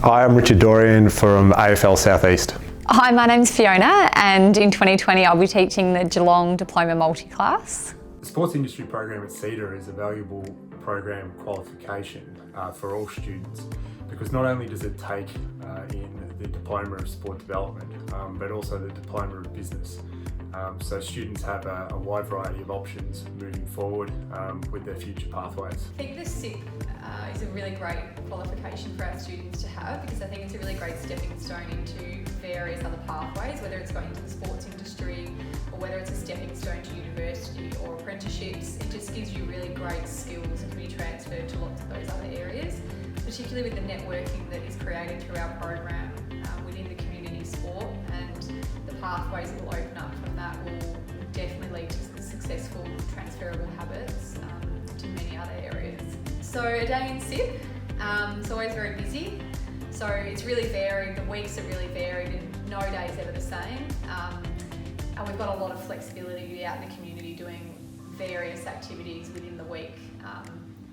Hi, I'm Richard Dorian from AFL Southeast. Hi, my name's Fiona, and in 2020 I'll be teaching the Geelong Diploma Multi-Class. The Sports Industry Program at CEDA is a valuable program qualification for all students, because not only does it take in the Diploma of Sport Development, but also the Diploma of Business. So students have a wide variety of options moving forward with their future pathways. I think the SIP is a really great qualification for our students to have, because I think it's a really great stepping stone into various other pathways, whether it's going into the sports industry or whether it's a stepping stone to university or apprenticeships. It just gives you really great skills that can be transferred to lots of those other areas, particularly with the networking that is created through our program within the community sport, and the pathways that will open up from that will definitely lead to successful transferable habits to many other areas. So a day in SIP, it's always very busy. So it's really varied, the weeks are really varied, and no day is ever the same. And we've got a lot of flexibility to be out in the community doing various activities within the week,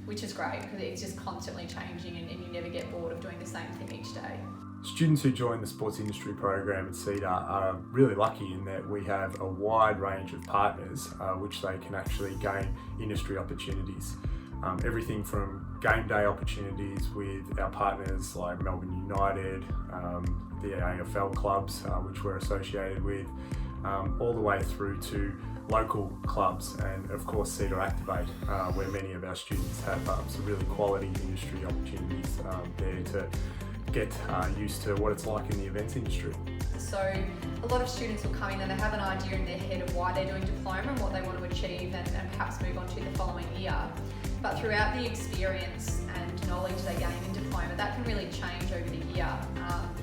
which is great because it's just constantly changing and you never get bored of doing the same thing each day. Students who join the Sports Industry Program at CEDA are really lucky in that we have a wide range of partners which they can actually gain industry opportunities. Everything from game day opportunities with our partners like Melbourne United, the AFL clubs which we're associated with, all the way through to local clubs, and of course CEDA Activate, where many of our students have some really quality industry opportunities there to get used to what it's like in the events industry. So a lot of students will come in and they have an idea in their head of why they're doing diploma and what they want to achieve and perhaps move on to the following year. But throughout the experience and knowledge they gain in diploma, that can really change over the year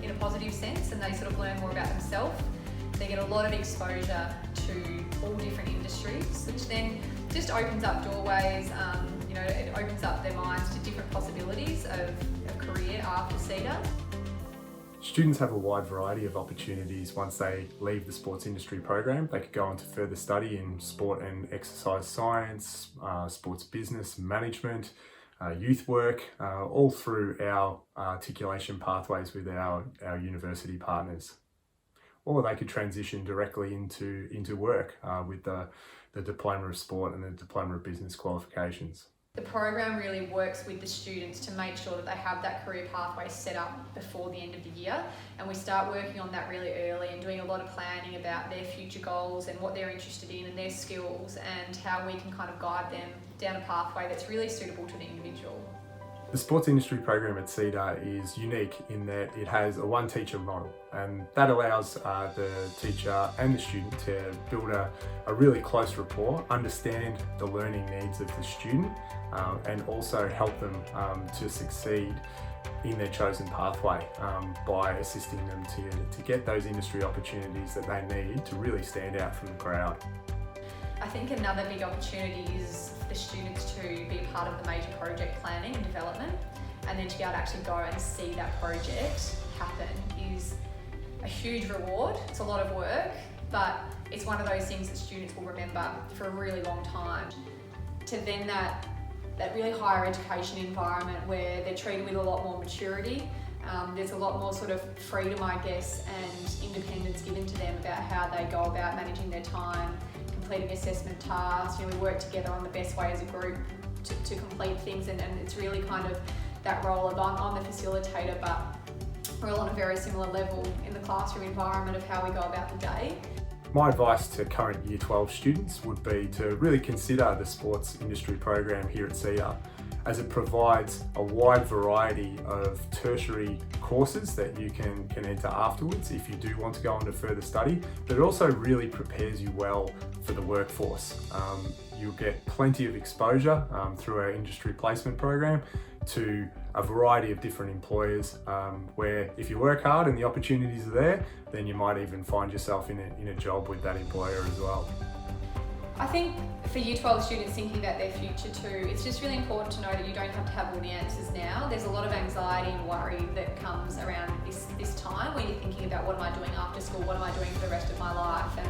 in a positive sense, and they sort of learn more about themselves. They get a lot of exposure to all different industries, which then just opens up doorways, it opens up their minds to different possibilities of career after CEDA. Students have a wide variety of opportunities once they leave the Sports Industry Program. They could go on to further study in sport and exercise science, sports business, management, youth work, all through our articulation pathways with our university partners. Or they could transition directly into work with the Diploma of Sport and the Diploma of Business qualifications. The program really works with the students to make sure that they have that career pathway set up before the end of the year, and we start working on that really early and doing a lot of planning about their future goals and what they're interested in and their skills, and how we can kind of guide them down a pathway that's really suitable to the individual. The Sports Industry Program at CEDA is unique in that it has a one-teacher model, and that allows the teacher and the student to build a really close rapport, understand the learning needs of the student, and also help them to succeed in their chosen pathway by assisting them to get those industry opportunities that they need to really stand out from the crowd. I think another big opportunity is for the students to be part of the major project planning and development, and then to be able to actually go and see that project happen is a huge reward. It's a lot of work, but it's one of those things that students will remember for a really long time. To then that really higher education environment where they're treated with a lot more maturity, there's a lot more sort of freedom, I guess, and independence given to them about how they go about managing their time, completing assessment tasks. We work together on the best way as a group to complete things, and it's really kind of that role of I'm the facilitator, but we're all on a very similar level in the classroom environment of how we go about the day. My advice to current Year 12 students would be to really consider the Sports Industry Program here at CEDA, as it provides a wide variety of tertiary courses that you can enter afterwards if you do want to go on to further study, but it also really prepares you well for the workforce. You'll get plenty of exposure through our industry placement program to a variety of different employers, where if you work hard and the opportunities are there, then you might even find yourself in a job with that employer as well. I think for Year 12 students thinking about their future too, it's just really important to know that you don't have to have all the answers now. There's a lot of anxiety and worry that comes around this time when you're thinking about what am I doing after school, what am I doing for the rest of my life, and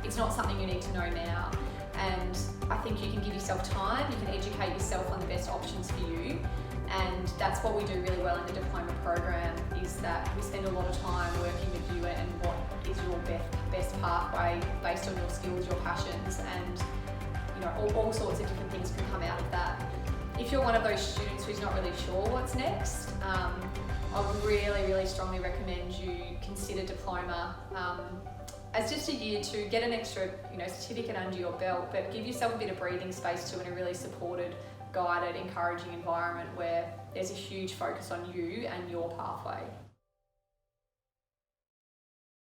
it's not something you need to know now. And I think you can give yourself time, you can educate yourself on the best options for you, And that's what we do really well in the diploma program, is that we spend a lot of time working with you and what is your best pathway based on your skills, your passions, and all sorts of different things can come out of that. If you're one of those students who's not really sure what's next, I would really strongly recommend you consider diploma as just a year to get an extra certificate under your belt, but give yourself a bit of breathing space too, in a really supported, guided, encouraging environment where there's a huge focus on you and your pathway.